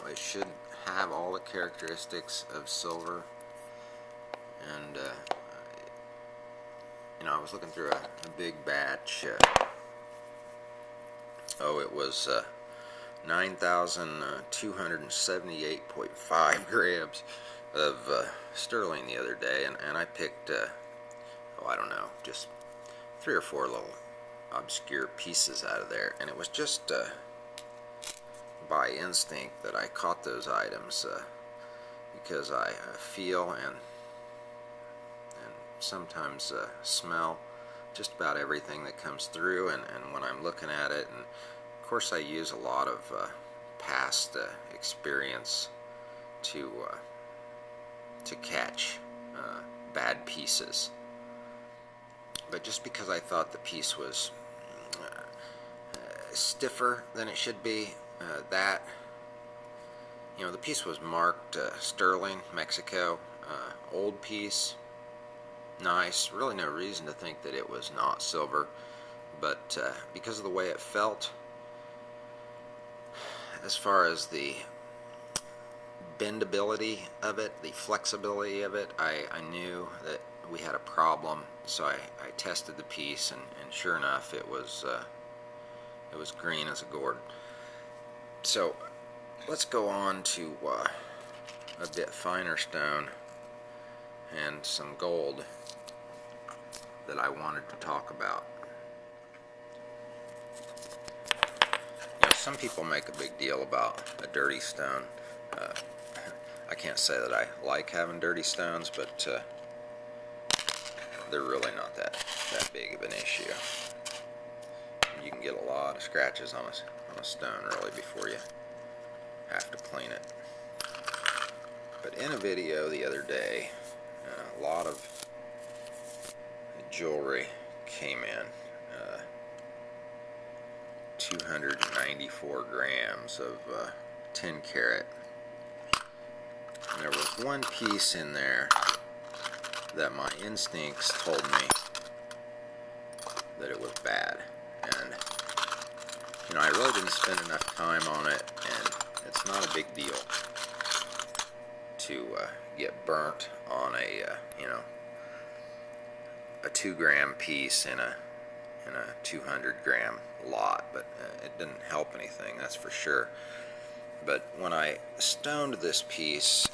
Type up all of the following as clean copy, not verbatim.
it should have all the characteristics of silver, and I was looking through a big batch. It was 9,278.5 grams of sterling the other day, and I picked, I don't know, just 3 or 4 little obscure pieces out of there, and it was just by instinct that I caught those items, because I feel and sometimes smell just about everything that comes through, and when I'm looking at it, and of course I use a lot of past experience to catch bad pieces. But just because I thought the piece was stiffer than it should be, the piece was marked sterling, Mexico, old piece, nice, really no reason to think that it was not silver, but because of the way it felt, as far as the bendability of it, the flexibility of it, I knew that we had a problem. So I tested the piece, and sure enough, it was green as a gourd. So let's go on to a bit finer stone and some gold that I wanted to talk about. Some people make a big deal about a dirty stone. I can't say that I like having dirty stones, but they're really not that big of an issue. You can get a lot of scratches on a stone really before you have to clean it. But in a video the other day, a lot of jewelry came in. 294 grams of 10 karat. And there was one piece in there that my instincts told me that it was bad. And I really didn't spend enough time on it, and it's not a big deal to get burnt on a 2-gram piece in a 200-gram lot, but it didn't help anything, that's for sure. But when I stoned this piece,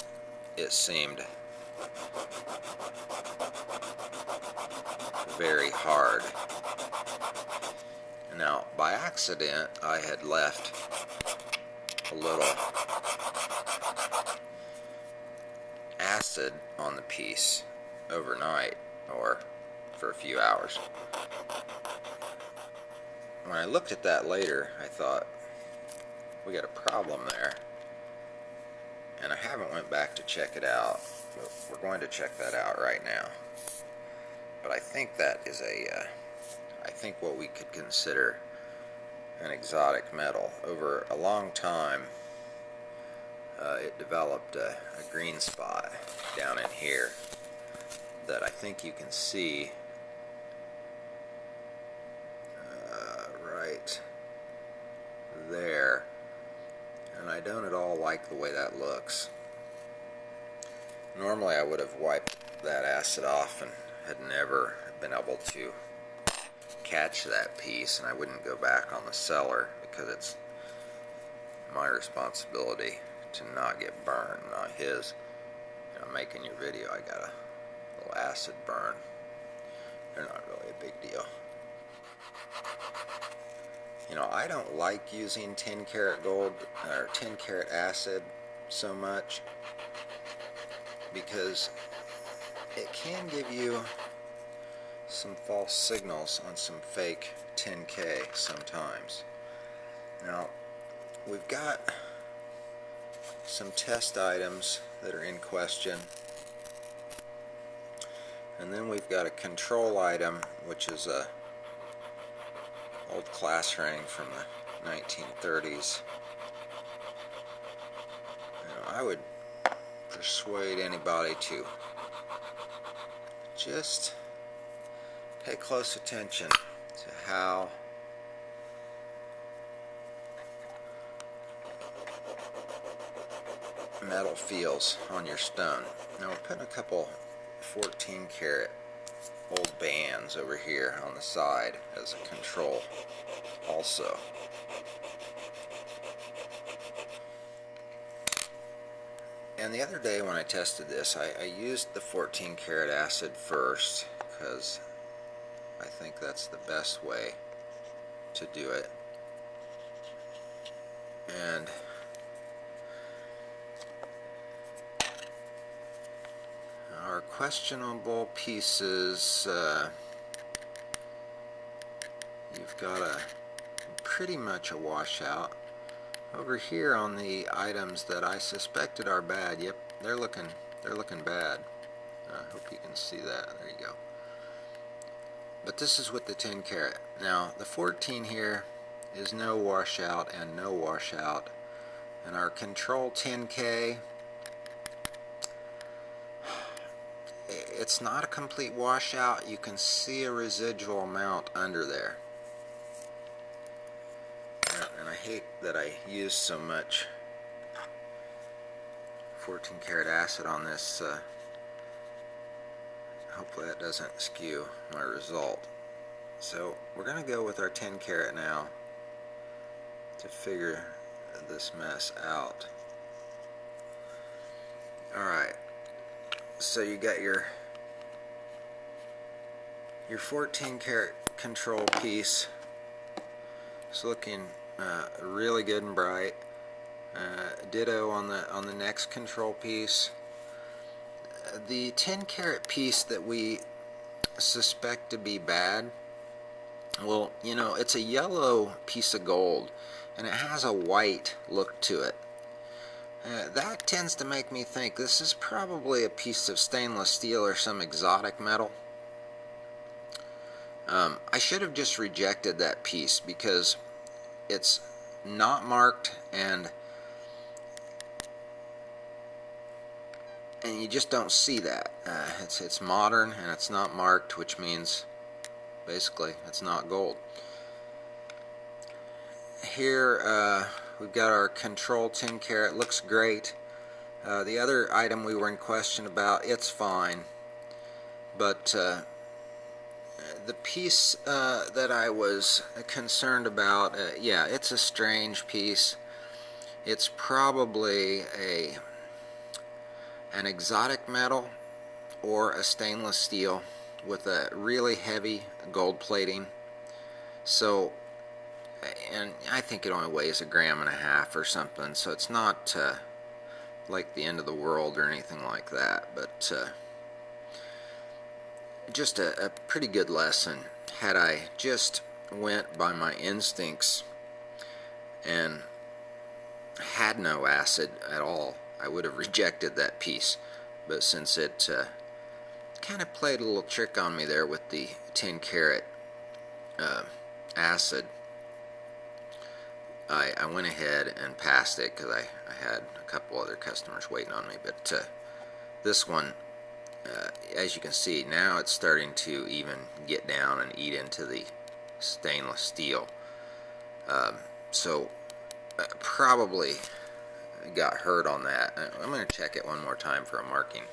it seemed very hard. Now, by accident, I had left a little acid on the piece overnight, or for a few hours. When I looked at that later, I thought, we got a problem there. And I haven't went back to check it out, but we're going to check that out right now. But I think that is I think what we could consider an exotic metal. Over a long time, it developed a green spot down in here that I think you can see right there, and I don't at all like the way that looks. Normally I would have wiped that acid off and had never been able to catch that piece, and I wouldn't go back on the seller because it's my responsibility to not get burned, not his. I'm making your video, I got a little acid burn. They're not really a big deal. I don't like using 10 karat gold or 10 karat acid so much because it can give you some false signals on some fake 10K sometimes. Now, we've got some test items that are in question, and then we've got a control item, which is a old class ring from the 1930s. I would persuade anybody to just pay close attention to how metal feels on your stone. Now we're putting a couple 14 karat old bands over here on the side as a control also. And the other day when I tested this, I used the 14 karat acid first because I think that's the best way to do it. And our questionable pieces, you've got pretty much a washout. Over here on the items that I suspected are bad, yep, they're looking bad. I hope you can see that. There you go. But this is with the 10 karat. Now the 14 here is no washout and no washout, and our control 10K, it's not a complete washout. You can see a residual amount under there. And I hate that I used so much 14 karat acid on this. Hopefully that doesn't skew my result. So we're going to go with our 10 karat now to figure this mess out. Alright, so you got your 14 karat control piece. It's looking really good and bright. Ditto on the next control piece. The 10 karat piece that we suspect to be bad, well, you know, it's a yellow piece of gold and it has a white look to it. That tends to make me think this is probably a piece of stainless steel or some exotic metal. I should have just rejected that piece because it's not marked, and you just don't see that. It's modern and it's not marked, which means basically it's not gold. Here we've got our control 10 karat. Looks great. The other item we were in question about, it's fine, but the piece that I was concerned about, yeah, it's a strange piece. It's probably an exotic metal or a stainless steel with a really heavy gold plating. So, and I think it only weighs 1.5 grams or something, so it's not like the end of the world or anything like that, but just a pretty good lesson. Had I just went by my instincts and had no acid at all, I would have rejected that piece. But since it kind of played a little trick on me there with the 10 karat acid, I went ahead and passed it because I had a couple other customers waiting on me. But this one, as you can see, now it's starting to even get down and eat into the stainless steel. So probably got hurt on that. I'm going to check it one more time for a marking.